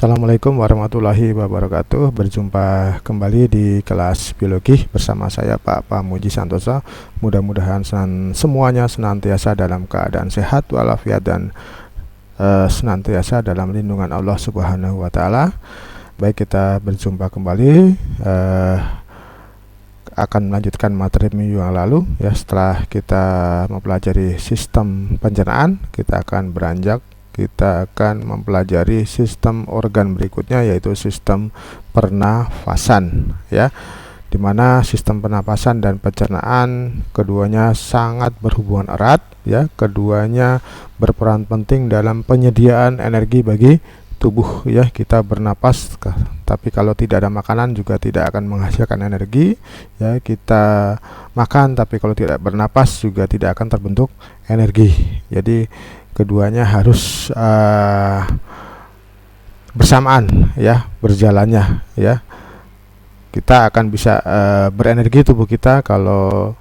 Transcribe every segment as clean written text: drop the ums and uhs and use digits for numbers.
Assalamualaikum warahmatullahi wabarakatuh. Berjumpa kembali di kelas biologi bersama saya Pak Pamuji Santoso. Mudah-mudahan semuanya senantiasa dalam keadaan sehat walafiat dan senantiasa dalam lindungan Allah Subhanahu wa taala. Baik, kita berjumpa kembali akan melanjutkan materi minggu yang lalu ya. Setelah kita mempelajari sistem pencernaan, kita akan mempelajari sistem organ berikutnya, yaitu sistem pernafasan ya, dimana sistem pernapasan dan pencernaan keduanya sangat berhubungan erat ya. Keduanya berperan penting dalam penyediaan energi bagi tubuh ya. Kita bernapas, tapi kalau tidak ada makanan juga tidak akan menghasilkan energi ya. Kita makan, tapi kalau tidak bernapas juga tidak akan terbentuk energi. Jadi keduanya harus bersamaan ya, berjalannya ya. Kita akan bisa berenergi tubuh kita kalau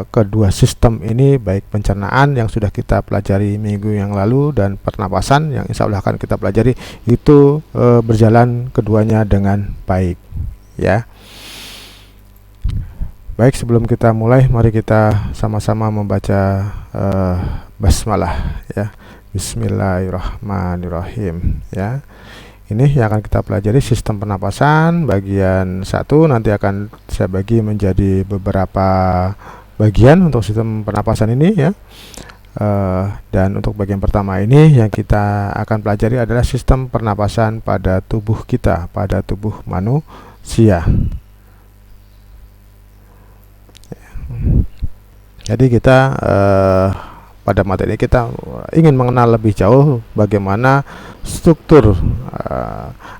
kedua sistem ini, baik pencernaan yang sudah kita pelajari minggu yang lalu dan pernapasan yang insya Allah akan kita pelajari, itu berjalan keduanya dengan baik ya. Baik, sebelum kita mulai, mari kita sama-sama membaca basmalah ya. Bismillahirrahmanirrahim ya. Ini yang akan kita pelajari sistem pernapasan bagian 1. Nanti akan saya bagi menjadi beberapa bagian untuk sistem pernapasan ini ya. Dan untuk bagian pertama ini yang kita akan pelajari adalah sistem pernapasan pada tubuh kita, pada tubuh manusia. Jadi kita pada materi ini kita ingin mengenal lebih jauh bagaimana struktur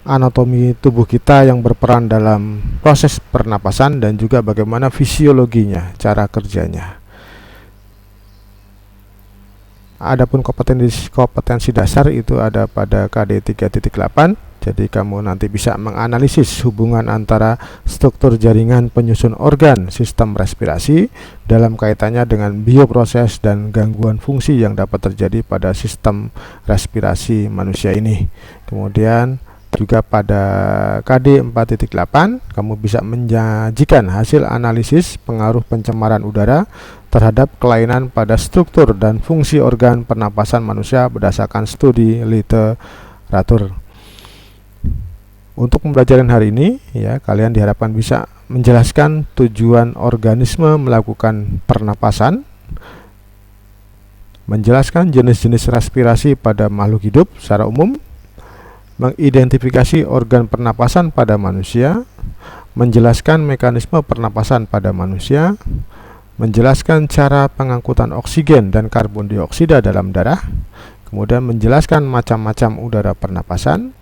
anatomi tubuh kita yang berperan dalam proses pernapasan dan juga bagaimana fisiologinya, cara kerjanya. Adapun kompetensi dasar itu ada pada KD 3.8. Jadi kamu nanti bisa menganalisis hubungan antara struktur jaringan penyusun organ sistem respirasi dalam kaitannya dengan bioproses dan gangguan fungsi yang dapat terjadi pada sistem respirasi manusia ini. Kemudian juga pada KD 4.8 kamu bisa menyajikan hasil analisis pengaruh pencemaran udara terhadap kelainan pada struktur dan fungsi organ pernapasan manusia berdasarkan studi literatur. Untuk pembelajaran hari ini ya, kalian diharapkan bisa menjelaskan tujuan organisme melakukan pernapasan, menjelaskan jenis-jenis respirasi pada makhluk hidup secara umum, mengidentifikasi organ pernapasan pada manusia, menjelaskan mekanisme pernapasan pada manusia, menjelaskan cara pengangkutan oksigen dan karbon dioksida dalam darah, kemudian menjelaskan macam-macam udara pernapasan,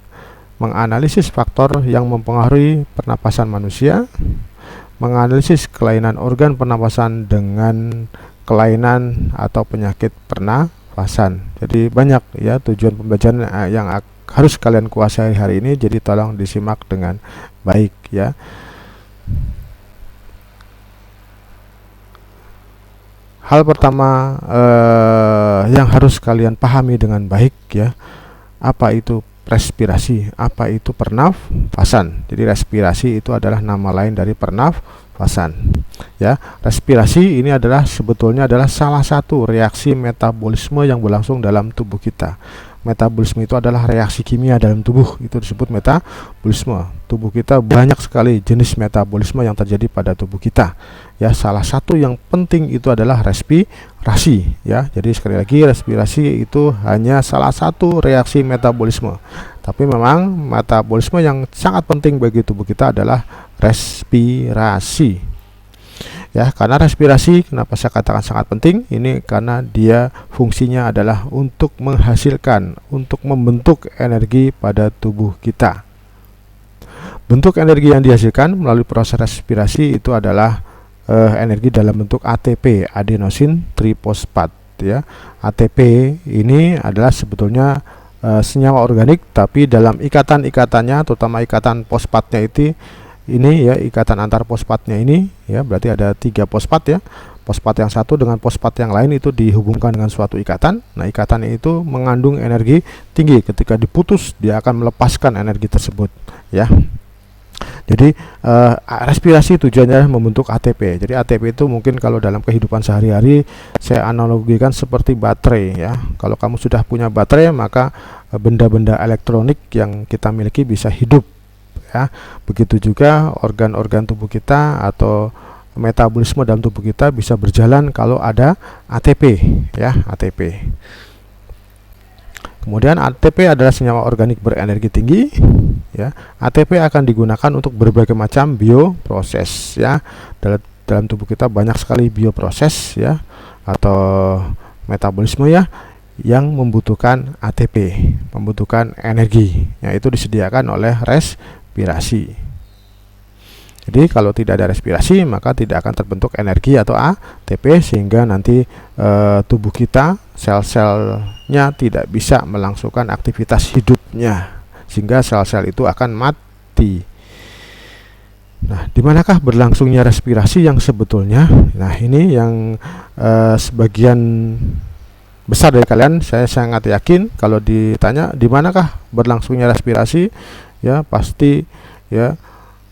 menganalisis faktor yang mempengaruhi pernapasan manusia, menganalisis kelainan organ pernapasan dengan kelainan atau penyakit pernapasan. Jadi banyak ya tujuan pembelajaran yang harus kalian kuasai hari ini, jadi tolong disimak dengan baik ya. Hal pertama yang harus kalian pahami dengan baik ya, apa itu respirasi, apa itu pernafasan. Jadi respirasi itu adalah nama lain dari pernafasan ya. Respirasi ini sebetulnya adalah salah satu reaksi metabolisme yang berlangsung dalam tubuh kita. Metabolisme itu adalah reaksi kimia dalam tubuh, itu disebut metabolisme. Tubuh kita banyak sekali jenis metabolisme yang terjadi pada tubuh kita ya. Salah satu yang penting itu adalah respirasi ya. Jadi sekali lagi, respirasi itu hanya salah satu reaksi metabolisme, tapi memang metabolisme yang sangat penting bagi tubuh kita adalah respirasi ya. Karena respirasi, kenapa saya katakan sangat penting? Ini karena dia fungsinya adalah untuk menghasilkan, untuk membentuk energi pada tubuh kita. Bentuk energi yang dihasilkan melalui proses respirasi itu adalah energi dalam bentuk ATP, adenosin trifosfat ya. ATP ini adalah sebetulnya senyawa organik, tapi dalam ikatan-ikatannya, terutama ikatan fosfatnya ini ya, ikatan antar fosfatnya ini ya, berarti ada 3 fosfat ya. fosfat yang satu dengan fosfat yang lain itu dihubungkan dengan suatu ikatan. Nah, ikatan itu mengandung energi tinggi. Ketika diputus, dia akan melepaskan energi tersebut, ya. Jadi respirasi tujuannya membentuk ATP. Jadi ATP itu mungkin kalau dalam kehidupan sehari-hari saya analogikan seperti baterai, ya. Kalau kamu sudah punya baterai, maka benda-benda elektronik yang kita miliki bisa hidup, ya. Begitu juga organ-organ tubuh kita atau metabolisme dalam tubuh kita bisa berjalan kalau ada ATP, ya, ATP. Kemudian ATP adalah senyawa organik berenergi tinggi, ya. ATP akan digunakan untuk berbagai macam bioproses, ya. Dalam tubuh kita banyak sekali bioproses, ya, atau metabolisme, ya, yang membutuhkan ATP, membutuhkan energi, yaitu disediakan oleh respirasi. Jadi kalau tidak ada respirasi, maka tidak akan terbentuk energi atau ATP, sehingga nanti tubuh kita, sel-selnya tidak bisa melangsungkan aktivitas hidupnya, sehingga sel-sel itu akan mati. Nah, di manakah berlangsungnya respirasi yang sebetulnya? Nah, ini yang sebagian besar dari kalian, saya sangat yakin kalau ditanya di manakah berlangsungnya respirasi, ya pasti, ya,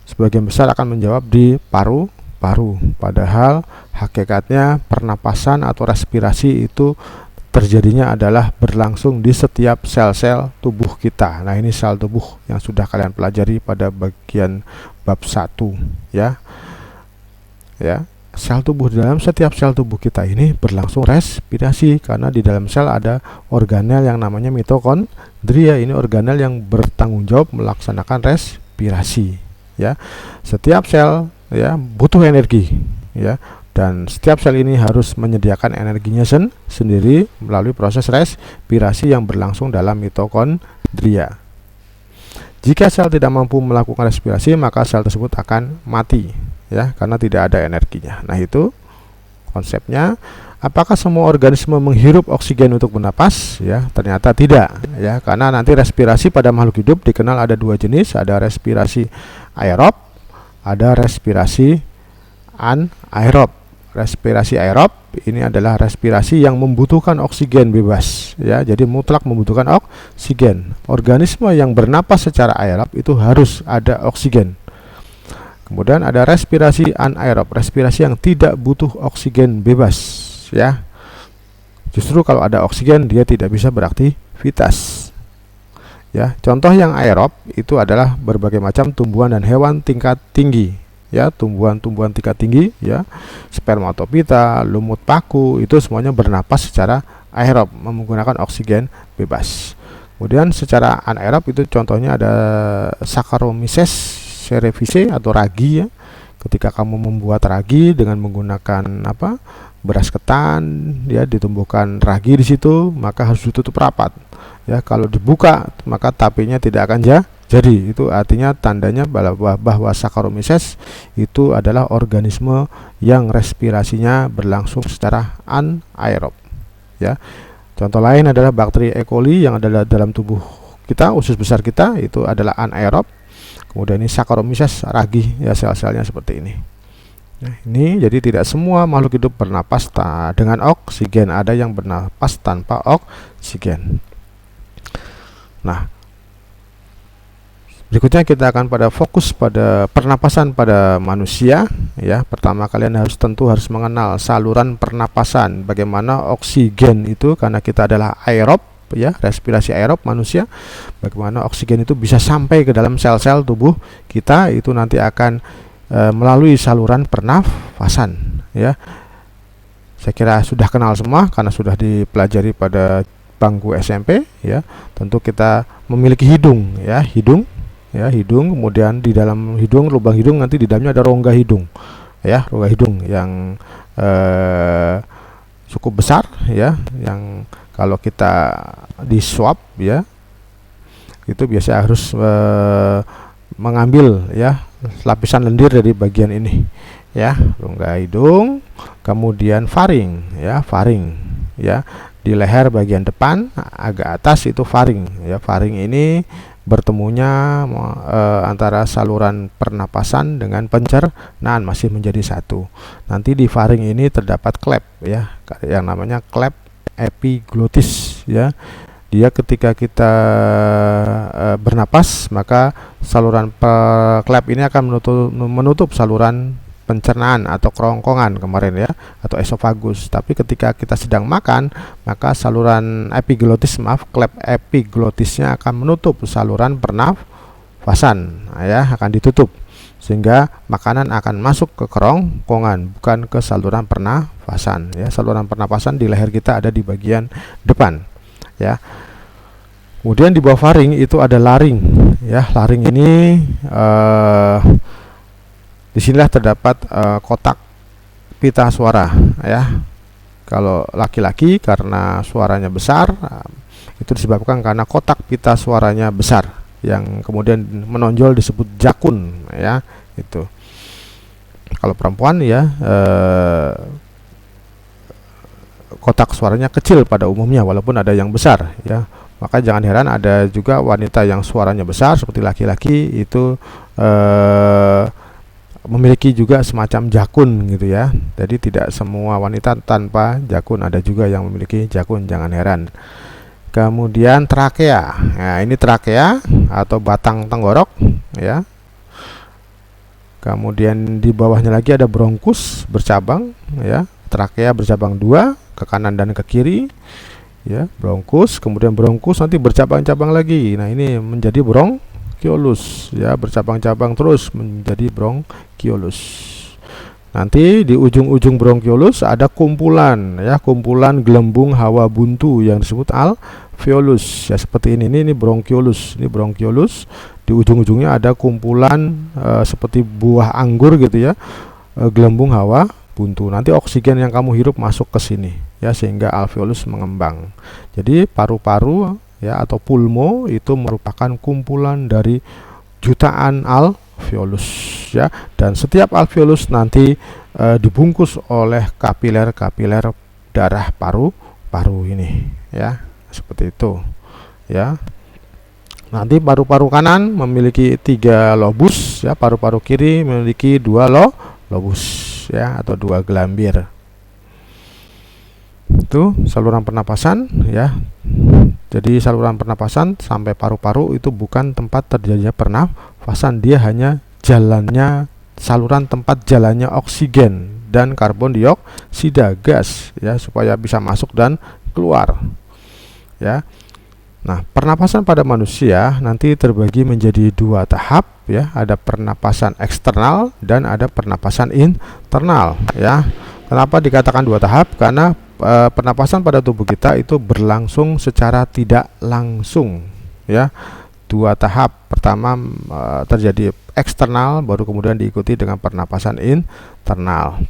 sebagian besar akan menjawab di paru-paru. Padahal hakikatnya pernapasan atau respirasi itu terjadinya adalah berlangsung di setiap sel-sel tubuh kita. Nah, ini sel tubuh yang sudah kalian pelajari pada bagian bab 1, ya. Ya, sel tubuh, dalam setiap sel tubuh kita ini berlangsung respirasi, karena di dalam sel ada organel yang namanya mitokondria. Ini organel yang bertanggung jawab melaksanakan respirasi, ya. Setiap sel, ya, butuh energi, ya, dan setiap sel ini harus menyediakan energinya sendiri melalui proses respirasi yang berlangsung dalam mitokondria. Jika sel tidak mampu melakukan respirasi, maka sel tersebut akan mati, ya, karena tidak ada energinya. Nah, itu konsepnya. Apakah semua organisme menghirup oksigen untuk bernapas? Ya, ternyata tidak, ya, karena nanti respirasi pada makhluk hidup dikenal ada dua jenis, ada respirasi aerob, ada respirasi anaerob. Respirasi aerob ini adalah respirasi yang membutuhkan oksigen bebas, ya, jadi mutlak membutuhkan oksigen. Organisme yang bernapas secara aerob itu harus ada oksigen. Kemudian ada respirasi anaerob, respirasi yang tidak butuh oksigen bebas, ya. Justru kalau ada oksigen dia tidak bisa beraktivitas, ya. Contoh yang aerob itu adalah berbagai macam tumbuhan dan hewan tingkat tinggi, ya, tumbuhan-tumbuhan tingkat tinggi, ya, spermatopita, lumut paku, itu semuanya bernapas secara aerob menggunakan oksigen bebas. Kemudian secara anaerob itu contohnya ada Saccharomyces cerevisiae atau ragi, ya. Ketika kamu membuat ragi dengan menggunakan apa? Beras ketan, ya, ditumbuhkan ragi di situ, maka harus ditutup rapat. Ya, kalau dibuka maka tapinya tidak akan jadi. Itu artinya tandanya bahwa Saccharomyces itu adalah organisme yang respirasinya berlangsung secara anaerob, ya. Contoh lain adalah bakteri E. coli yang ada dalam tubuh kita, usus besar kita, itu adalah anaerob. Kemudian ini Saccharomyces ragi, ya, sel-selnya seperti ini. Nah, ini jadi tidak semua makhluk hidup bernapas dengan oksigen, ada yang bernapas tanpa oksigen. Nah, berikutnya kita akan fokus pada pernapasan pada manusia, ya. Pertama kalian tentu harus mengenal saluran pernapasan, bagaimana oksigen itu, karena kita adalah aerob, ya, respirasi aerob manusia, bagaimana oksigen itu bisa sampai ke dalam sel-sel tubuh kita, itu nanti akan melalui saluran pernafasan, ya. Saya kira sudah kenal semua karena sudah dipelajari pada bangku SMP, ya. Tentu kita memiliki hidung, ya, hidung, kemudian di dalam hidung, lubang hidung, nanti di dalamnya ada rongga hidung, ya, rongga hidung yang cukup besar, ya, yang kalau kita di swab, ya, itu biasa harus mengambil, ya, lapisan lendir dari bagian ini, ya, rongga hidung, kemudian faring, ya, faring, ya, di leher bagian depan agak atas itu faring, ya. Faring ini bertemunya antara saluran pernapasan dengan pencernaan masih menjadi satu. Nanti di faring ini terdapat klep ya, yang namanya klep epiglotis ya. Dia ketika kita bernapas, maka saluran klep ini akan menutup saluran pencernaan atau kerongkongan kemarin ya, atau esofagus. Tapi ketika kita sedang makan, maka saluran epiglotis, klep epiglotisnya akan menutup saluran pernafasan ya, akan ditutup, sehingga makanan akan masuk ke kerongkongan, bukan ke saluran pernafasan ya. Saluran pernapasan di leher kita ada di bagian depan ya. Kemudian di bawah faring itu ada laring ya. Laring ini disinilah terdapat kotak pita suara ya. Kalau laki-laki karena suaranya besar, itu disebabkan karena kotak pita suaranya besar, yang kemudian menonjol disebut jakun ya. Itu kalau perempuan ya, kotak suaranya kecil pada umumnya, walaupun ada yang besar ya. Maka jangan heran ada juga wanita yang suaranya besar seperti laki-laki itu memiliki juga semacam jakun gitu ya. Jadi tidak semua wanita tanpa jakun, ada juga yang memiliki jakun, jangan heran. Kemudian trakea. Nah, ini trakea atau batang tenggorok ya. Kemudian di bawahnya lagi ada bronkus bercabang ya. Trakea bercabang dua, ke kanan dan ke kiri ya. Bronkus, kemudian bronkus nanti bercabang-cabang lagi. Nah, ini menjadi bronkiolus ya, bercabang-cabang terus menjadi bronkiolus. Nanti di ujung-ujung bronkiolus ada kumpulan ya, kumpulan gelembung hawa buntu yang disebut alveolus ya, seperti ini bronkiolus. Ini bronkiolus, di ujung-ujungnya ada kumpulan seperti buah anggur gitu ya, gelembung hawa buntu. Nanti oksigen yang kamu hirup masuk ke sini ya, sehingga alveolus mengembang. Jadi paru-paru ya atau pulmo itu merupakan kumpulan dari jutaan alveolus ya, dan setiap alveolus nanti dibungkus oleh kapiler-kapiler darah paru-paru ini ya, seperti itu ya. Nanti paru-paru kanan memiliki 3 lobus ya, paru-paru kiri memiliki 2 lobus ya, atau 2 gelambir. Itu saluran pernapasan ya. Jadi saluran pernapasan sampai paru-paru itu bukan tempat terjadinya pernapasan, dia hanya jalannya, saluran tempat jalannya oksigen dan karbon dioksida gas ya, supaya bisa masuk dan keluar ya. Nah, pernapasan pada manusia nanti terbagi menjadi 2 tahap ya, ada pernapasan eksternal dan ada pernapasan internal ya. Kenapa dikatakan 2 tahap? Karena pernapasan pada tubuh kita itu berlangsung secara tidak langsung ya. 2 tahap. Pertama terjadi eksternal, baru kemudian diikuti dengan pernapasan internal.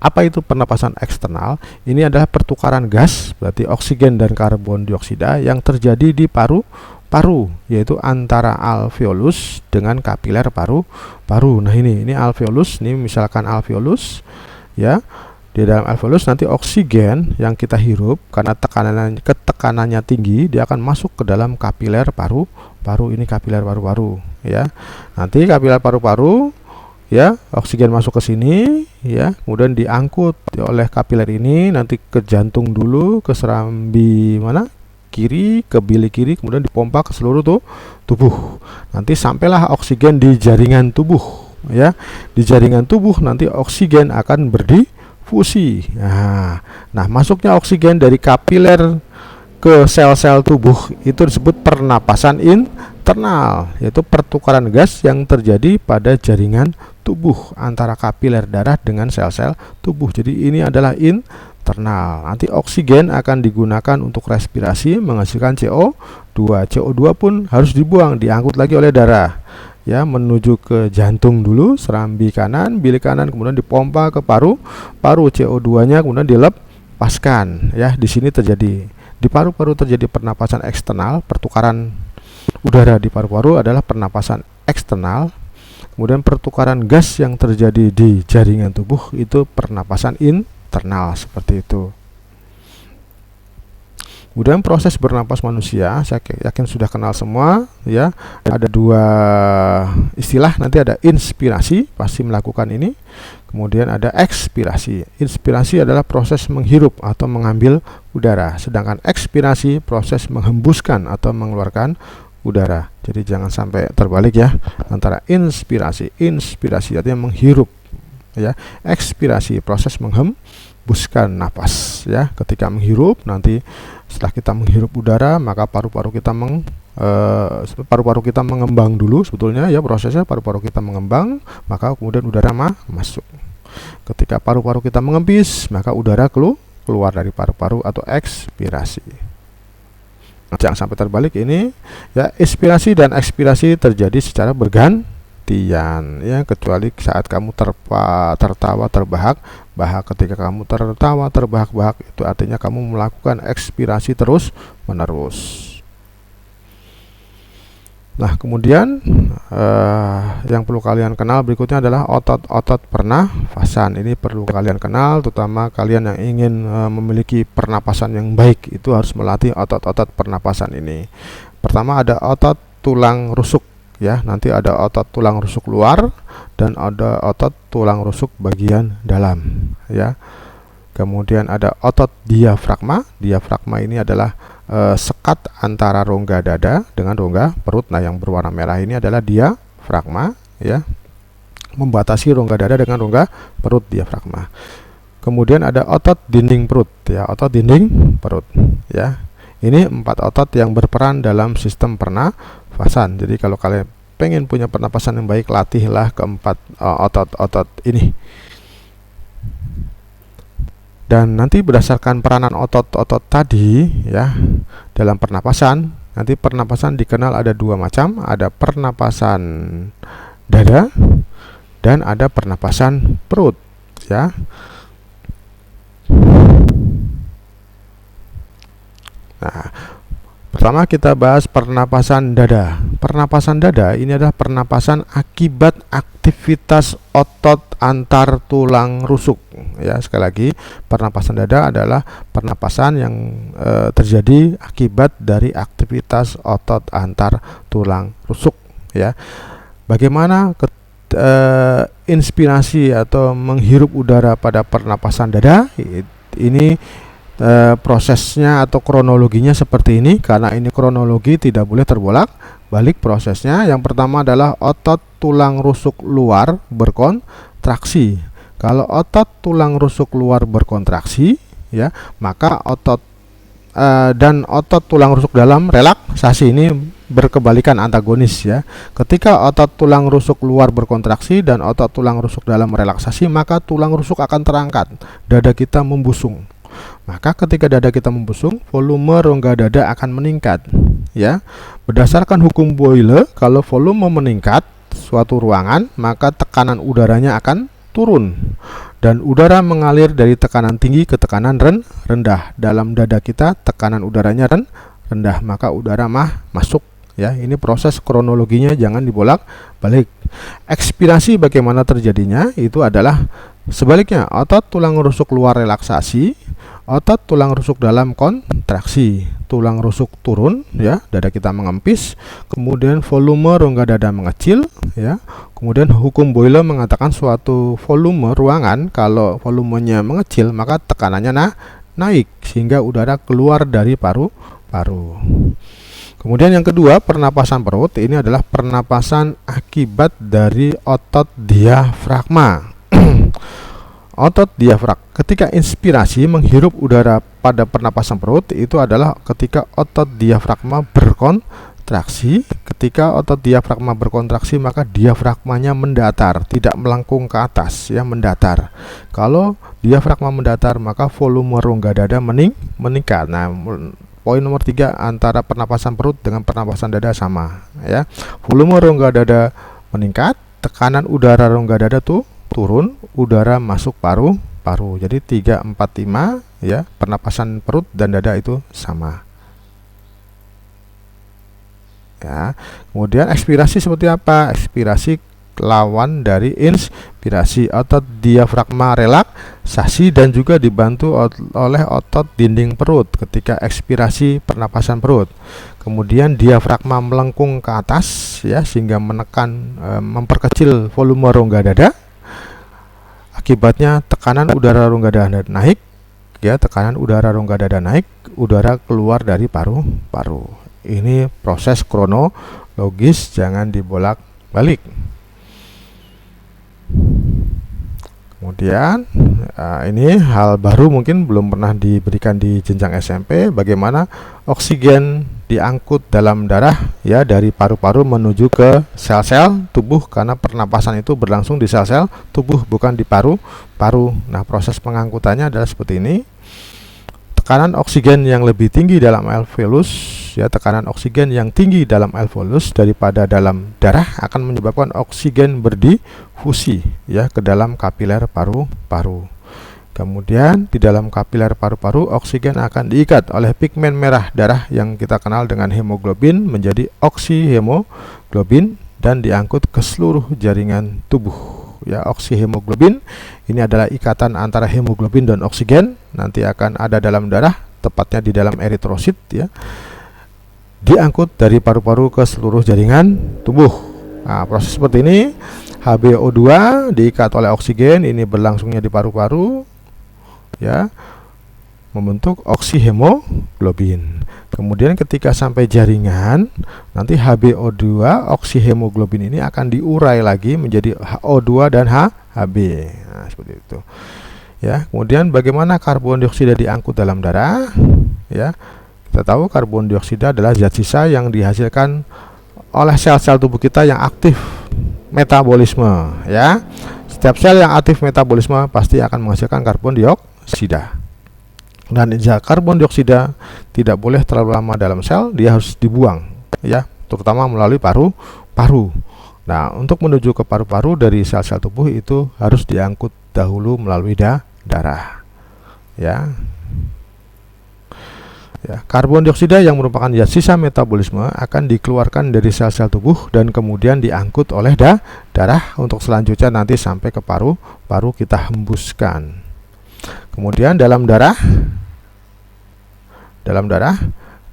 Apa itu pernapasan eksternal? Ini adalah pertukaran gas, berarti oksigen dan karbon dioksida yang terjadi di paru-paru, yaitu antara alveolus dengan kapiler paru-paru. Nah, ini alveolus, ini misalkan alveolus ya. Di dalam alveolus nanti oksigen yang kita hirup karena ketekanannya tinggi, dia akan masuk ke dalam kapiler paru-paru. Ini kapiler paru-paru ya. Nanti kapiler paru-paru ya, oksigen masuk ke sini ya, kemudian diangkut oleh kapiler ini nanti ke jantung dulu, ke serambi mana kiri, ke bilik kiri, kemudian dipompa ke seluruh tubuh. Nanti sampailah oksigen di jaringan tubuh ya. Di jaringan tubuh nanti oksigen akan berdifusi. Nah, masuknya oksigen dari kapiler ke sel-sel tubuh itu disebut pernapasan internal, yaitu pertukaran gas yang terjadi pada jaringan tubuh antara kapiler darah dengan sel-sel tubuh. Jadi ini adalah internal. Nanti oksigen akan digunakan untuk respirasi, menghasilkan CO2. CO2 pun harus dibuang, diangkut lagi oleh darah ya, menuju ke jantung dulu, serambi kanan, bilik kanan, kemudian dipompa ke paru-paru. CO2-nya kemudian dilepaskan ya. Di sini terjadi, di paru-paru terjadi pernapasan eksternal, pertukaran udara di paru-paru adalah pernapasan eksternal. Kemudian pertukaran gas yang terjadi di jaringan tubuh itu pernapasan internal, seperti itu. Kemudian proses bernapas manusia, saya yakin sudah kenal semua ya. Ada dua istilah, nanti ada inspirasi, pasti melakukan ini. Kemudian ada ekspirasi. Inspirasi adalah proses menghirup atau mengambil udara, sedangkan ekspirasi proses menghembuskan atau mengeluarkan udara. Jadi jangan sampai terbalik ya, antara inspirasi artinya menghirup ya, ekspirasi proses menghembuskan napas ya. Ketika menghirup, nanti setelah kita menghirup udara, maka paru-paru kita mengembang dulu sebetulnya ya, prosesnya paru-paru kita mengembang, maka kemudian udara masuk. Ketika paru-paru kita mengembis, maka udara keluar dari paru-paru atau ekspirasi. Jangan sampai terbalik ini ya, inspirasi dan ekspirasi terjadi secara bergantian ya, kecuali saat kamu tertawa terbahak-bahak. Ketika kamu tertawa terbahak-bahak, itu artinya kamu melakukan ekspirasi terus menerus. Nah, kemudian yang perlu kalian kenal berikutnya adalah otot-otot pernafasan. Ini perlu kalian kenal, terutama kalian yang ingin memiliki pernapasan yang baik, itu harus melatih otot-otot pernapasan ini. Pertama ada otot tulang rusuk ya, nanti ada otot tulang rusuk luar dan ada otot tulang rusuk bagian dalam ya. Kemudian ada otot diafragma. Diafragma ini adalah sekat antara rongga dada dengan rongga perut. Nah, yang berwarna merah ini adalah diafragma ya, membatasi rongga dada dengan rongga perut, diafragma. Kemudian ada otot dinding perut ya, otot dinding perut ya. Ini 4 otot yang berperan dalam sistem pernafasan. Jadi kalau kalian pengen punya pernapasan yang baik, latihlah keempat otot-otot ini. Dan nanti berdasarkan peranan otot-otot tadi ya dalam pernapasan, nanti pernapasan dikenal ada 2 macam, ada pernapasan dada dan ada pernapasan perut ya. Nah, pertama kita bahas pernapasan dada. Pernapasan dada ini adalah pernapasan akibat aktivitas otot antar tulang rusuk ya. Sekali lagi, pernapasan dada adalah pernapasan yang terjadi akibat dari aktivitas otot antar tulang rusuk ya. Bagaimana inspirasi atau menghirup udara pada pernapasan dada? Ini prosesnya atau kronologinya seperti ini. Karena ini kronologi, tidak boleh terbolak-balik prosesnya. Yang pertama adalah otot tulang rusuk luar berkontraksi. Kalau otot tulang rusuk luar berkontraksi ya, maka otot dan otot tulang rusuk dalam relaksasi. Ini berkebalikan, antagonis ya. Ketika otot tulang rusuk luar berkontraksi dan otot tulang rusuk dalam relaksasi, maka tulang rusuk akan terangkat, dada kita membusung. Maka ketika dada kita membusung, volume rongga dada akan meningkat ya. Berdasarkan hukum Boyle, kalau volume meningkat suatu ruangan, maka tekanan udaranya akan turun dan udara mengalir dari tekanan tinggi ke tekanan rendah. Dalam dada kita tekanan udaranya rendah, maka udara masuk ya. Ini proses kronologinya, jangan dibolak-balik. Ekspirasi bagaimana terjadinya? Itu adalah sebaliknya, otot tulang rusuk luar relaksasi, otot tulang rusuk dalam kontraksi. Tulang rusuk turun ya, dada kita mengempis, kemudian volume rongga dada mengecil ya. Kemudian hukum Boyle mengatakan suatu volume ruangan, kalau volumenya mengecil maka tekanannya naik sehingga udara keluar dari paru-paru. Kemudian yang kedua, pernapasan perut. Ini adalah pernapasan akibat dari otot diafragma. Otot diafragma ketika inspirasi menghirup udara pada pernapasan perut, itu adalah ketika otot diafragma berkontraksi. Ketika otot diafragma berkontraksi, maka diafragmanya mendatar, tidak melengkung ke atas ya, mendatar. Kalau diafragma mendatar, maka volume rongga dada meningkat. Nah, poin nomor 3 antara pernapasan perut dengan pernapasan dada sama ya. Volume rongga dada meningkat, tekanan udara rongga dada turun, udara masuk paru-paru. Jadi 3, 4, 5 ya, pernapasan perut dan dada itu sama. Ya. Kemudian ekspirasi seperti apa? Ekspirasi lawan dari inspirasi. Otot diafragma relaksasi dan juga dibantu oleh otot dinding perut ketika ekspirasi pernapasan perut. Kemudian diafragma melengkung ke atas ya, sehingga menekan memperkecil volume rongga dada. Akibatnya tekanan udara rongga dada naik ya, tekanan udara rongga dada naik, udara keluar dari paru-paru. Ini proses kronologis, jangan dibolak-balik. Kemudian ini hal baru mungkin belum pernah diberikan di jenjang SMP, bagaimana oksigen diangkut dalam darah ya dari paru-paru menuju ke sel-sel tubuh, karena pernapasan itu berlangsung di sel-sel tubuh bukan di paru-paru. Nah, proses pengangkutannya adalah seperti ini. Tekanan oksigen yang lebih tinggi dalam alveolus ya, tekanan oksigen yang tinggi dalam alveolus daripada dalam darah akan menyebabkan oksigen berdifusi ya ke dalam kapiler paru-paru. Kemudian di dalam kapiler paru-paru oksigen akan diikat oleh pigmen merah darah yang kita kenal dengan hemoglobin menjadi oksihemoglobin dan diangkut ke seluruh jaringan tubuh. Ya, oksihemoglobin ini adalah ikatan antara hemoglobin dan oksigen, nanti akan ada dalam darah, tepatnya di dalam eritrosit ya, diangkut dari paru-paru ke seluruh jaringan tubuh. Nah, proses seperti ini, HbO2 diikat oleh oksigen, ini berlangsungnya di paru-paru ya, membentuk oksihemoglobin. Kemudian ketika sampai jaringan, nanti HbO2 oksihemoglobin ini akan diurai lagi menjadi O2 dan Hb. Nah, seperti itu. Ya, kemudian bagaimana karbon dioksida diangkut dalam darah? Ya, kita tahu karbon dioksida adalah zat sisa yang dihasilkan oleh sel-sel tubuh kita yang aktif metabolisme. Ya, setiap sel yang aktif metabolisme pasti akan menghasilkan karbon dioksida. Dan zat karbon dioksida tidak boleh terlalu lama dalam sel, dia harus dibuang ya, terutama melalui paru-paru. Nah, untuk menuju ke paru-paru dari sel-sel tubuh itu harus diangkut dahulu melalui darah ya. Ya, karbon dioksida yang merupakan zat sisa metabolisme akan dikeluarkan dari sel-sel tubuh dan kemudian diangkut oleh darah untuk selanjutnya nanti sampai ke paru-paru kita hembuskan. Kemudian dalam darah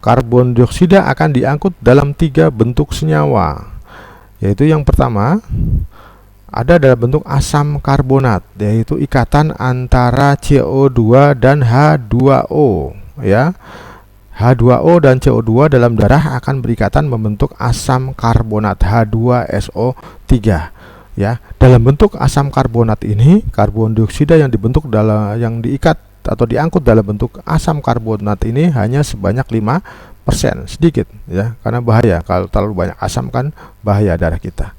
karbon dioksida akan diangkut dalam 3 bentuk senyawa, yaitu yang pertama ada dalam bentuk asam karbonat, yaitu ikatan antara CO2 dan H2O ya. H2O dan CO2 dalam darah akan berikatan membentuk asam karbonat H2SO3 ya. Dalam bentuk asam karbonat ini, karbon dioksida yang diikat atau diangkut dalam bentuk asam karbonat ini hanya sebanyak 5%, sedikit ya, karena bahaya kalau terlalu banyak asam, kan bahaya darah kita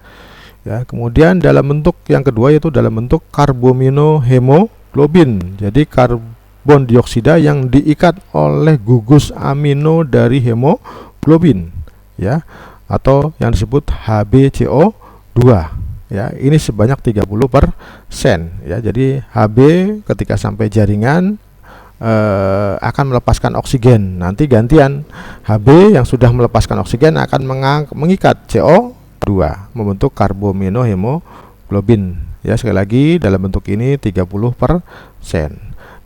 ya. Kemudian dalam bentuk yang kedua yaitu dalam bentuk karbominohemoglobin, jadi karbon dioksida yang diikat oleh gugus amino dari hemoglobin ya, atau yang disebut HbCO2 ya, ini sebanyak 30% ya. Jadi Hb ketika sampai jaringan akan melepaskan oksigen, nanti gantian Hb yang sudah melepaskan oksigen akan mengikat CO2 membentuk karbominohemoglobin ya. Sekali lagi dalam bentuk ini 30%.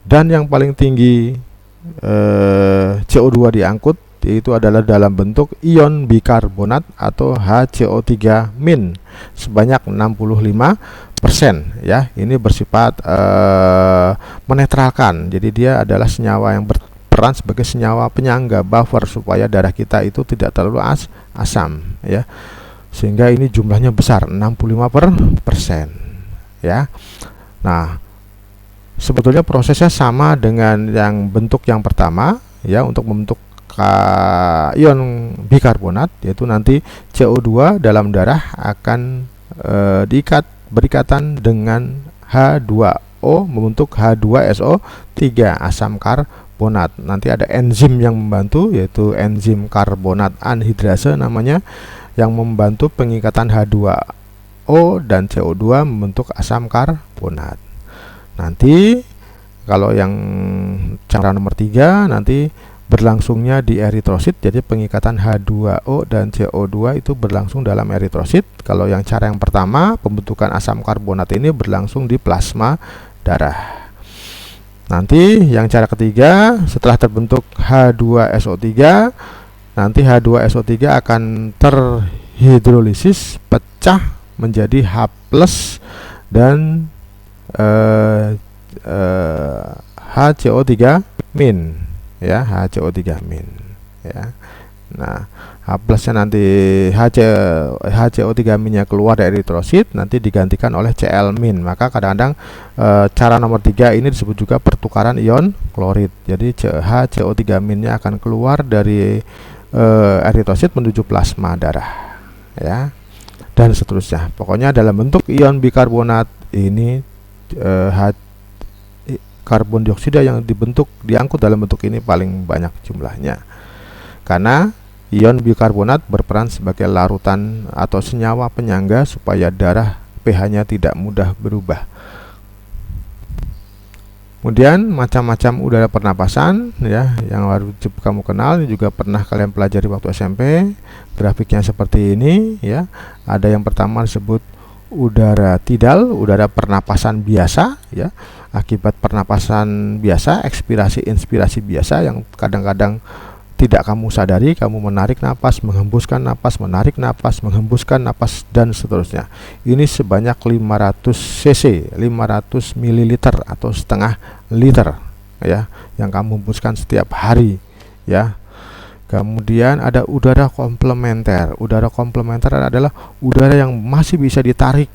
Dan yang paling tinggi CO2 diangkut yaitu adalah dalam bentuk ion bikarbonat atau HCO3- sebanyak 65% ya. Ini bersifat menetralkan, jadi dia adalah senyawa yang berperan sebagai senyawa penyangga buffer supaya darah kita itu tidak terlalu asam ya, sehingga ini jumlahnya besar 65% ya. Nah, sebetulnya prosesnya sama dengan yang bentuk yang pertama ya. Untuk membentuk ion bikarbonat, yaitu nanti CO2 dalam darah akan berikatan dengan H2O membentuk H2SO3 asam karbonat. Nanti ada enzim yang membantu, yaitu enzim karbonat anhidrase namanya, yang membantu pengikatan H2O dan CO2 membentuk asam karbonat. Nanti kalau yang cara nomor 3 nanti berlangsungnya di eritrosit, jadi pengikatan H2O dan CO2 itu berlangsung dalam eritrosit. Kalau yang cara yang pertama, pembentukan asam karbonat ini berlangsung di plasma darah. Nanti yang cara ketiga, setelah terbentuk H2SO3, nanti H2SO3 akan terhidrolisis, pecah menjadi H+ dan HCO3- ya, HCO3- ya. Nah, H+-nya nanti HCO3- keluar dari eritrosit, nanti digantikan oleh Cl-. Maka kadang-kadang cara nomor 3 ini disebut juga pertukaran ion klorid. Jadi HCO3- akan keluar dari eritrosit menuju plasma darah, ya, dan seterusnya. Pokoknya dalam bentuk ion bikarbonat ini karbon dioksida yang diangkut dalam bentuk ini paling banyak jumlahnya, karena ion bikarbonat berperan sebagai larutan atau senyawa penyangga supaya darah pH-nya tidak mudah berubah. Kemudian macam-macam udara pernapasan, ya, yang wajib kamu kenal, juga pernah kalian pelajari waktu SMP. Grafiknya seperti ini, ya. Ada yang pertama disebut udara tidal, udara pernapasan biasa, ya. Akibat pernapasan biasa, ekspirasi inspirasi biasa yang kadang-kadang tidak kamu sadari, kamu menarik napas, menghembuskan napas, menarik napas, menghembuskan napas, dan seterusnya. Ini sebanyak 500 cc, 500 ml atau setengah liter, ya, yang kamu hembuskan setiap hari, ya. Kemudian ada udara komplementer. Udara komplementer adalah udara yang masih bisa ditarik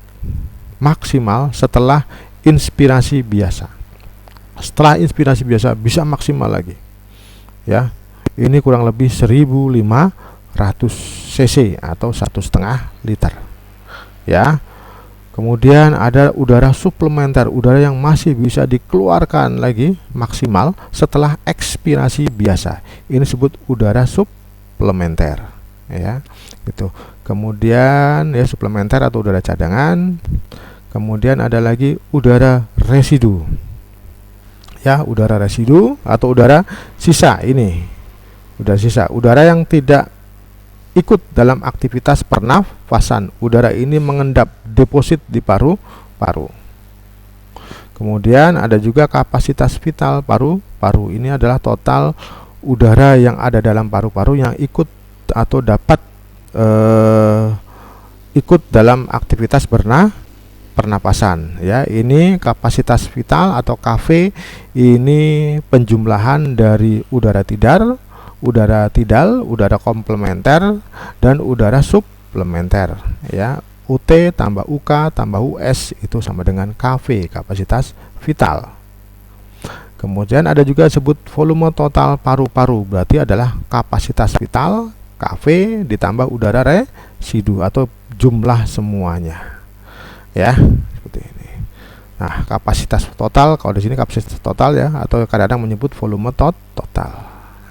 maksimal setelah inspirasi biasa. Setelah inspirasi biasa bisa maksimal lagi, ya. Ini kurang lebih 1500 cc atau 1,5 liter, ya. Kemudian ada udara suplementer, udara yang masih bisa dikeluarkan lagi maksimal setelah ekspirasi biasa. Ini disebut udara suplementer, ya. Itu. Kemudian ya, suplementer atau udara cadangan. Kemudian ada lagi udara residu, ya, udara residu atau udara sisa. Ini udara sisa, udara yang tidak ikut dalam aktivitas pernafasan. Udara ini mengendap, deposit di paru-paru. Kemudian ada juga kapasitas vital paru-paru. Ini adalah total udara yang ada dalam paru-paru yang ikut atau dapat ikut dalam aktivitas pernapasan, ya. Ini kapasitas vital atau KV. Ini penjumlahan dari udara tidal, udara komplementer, dan udara suplementer, ya. UT tambah UK tambah US itu sama dengan KV, kapasitas vital. Kemudian ada juga disebut volume total paru-paru, berarti adalah kapasitas vital KV ditambah udara residu atau jumlah semuanya, ya, seperti ini. Nah, kapasitas total, kalau di sini kapasitas total, ya, atau kadang-kadang menyebut volume total.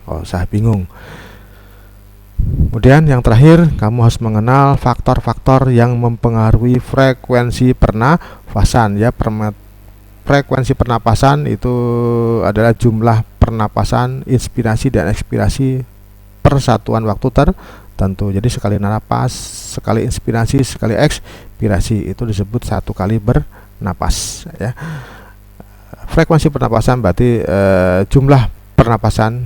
Oh, saya bingung. Kemudian yang terakhir, kamu harus mengenal faktor-faktor yang mempengaruhi frekuensi pernafasan, ya. Frekuensi pernapasan itu adalah jumlah pernapasan, inspirasi dan ekspirasi per satuan waktu tertentu. Jadi sekali napas, sekali inspirasi, sekali ekspirasi itu disebut satu kali bernapas, ya. Frekuensi pernapasan berarti jumlah pernapasan,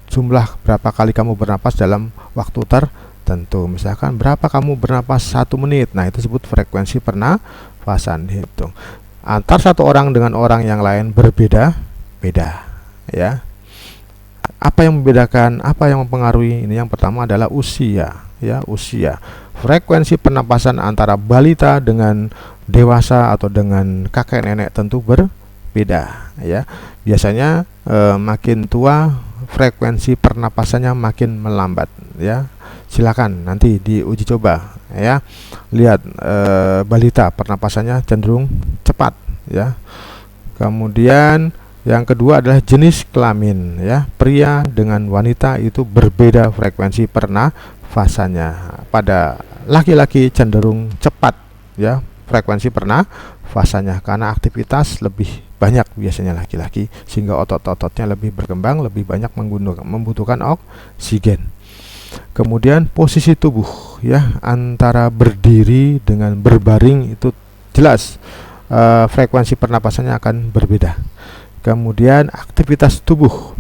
jumlah berapa kali kamu bernapas dalam waktu tertentu. Misalkan berapa kamu bernapas 1 menit, nah itu disebut frekuensi pernapasan. Hitung antar satu orang dengan orang yang lain berbeda-beda, ya. Apa yang membedakan, apa yang mempengaruhi? Ini yang pertama adalah usia, ya, usia. Frekuensi pernapasan antara balita dengan dewasa atau dengan kakek nenek tentu berbeda, ya. Biasanya makin tua frekuensi pernapasannya makin melambat, ya. Silakan nanti diuji coba, ya. Lihat balita pernapasannya cenderung cepat, ya. Kemudian yang kedua adalah jenis kelamin, ya. Pria dengan wanita itu berbeda frekuensi pernafasannya. Pada laki-laki cenderung cepat, ya, frekuensi pernafasannya karena aktivitas lebih banyak biasanya laki-laki, sehingga otot-ototnya lebih berkembang, lebih banyak membutuhkan oksigen. Kemudian posisi tubuh ya, antara berdiri dengan berbaring itu jelas frekuensi pernapasannya akan berbeda. Kemudian aktivitas tubuh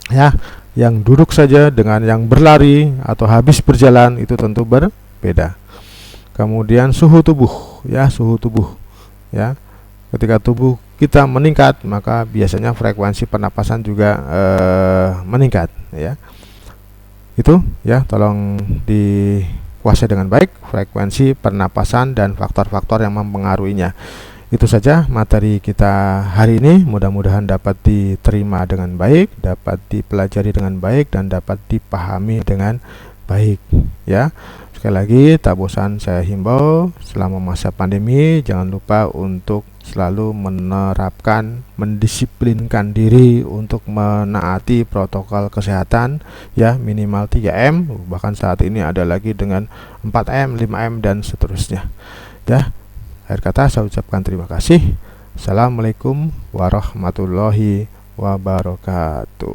ya, yang duduk saja dengan yang berlari atau habis berjalan itu tentu berbeda. Kemudian suhu tubuh ya, suhu tubuh ya, ketika tubuh kita meningkat maka biasanya frekuensi pernapasan juga meningkat ya. Itu ya, tolong dikuasai dengan baik frekuensi pernapasan dan faktor-faktor yang mempengaruhinya. Itu saja materi kita hari ini, mudah-mudahan dapat diterima dengan baik, dapat dipelajari dengan baik, dan dapat dipahami dengan baik ya. Sekali lagi, tak bosan saya himbau, selama masa pandemi jangan lupa untuk selalu menerapkan, mendisiplinkan diri untuk menaati protokol kesehatan ya, minimal 3M, bahkan saat ini ada lagi dengan 4M, 5M dan seterusnya ya. Akhir kata saya ucapkan terima kasih. Assalamualaikum warahmatullahi wabarakatuh.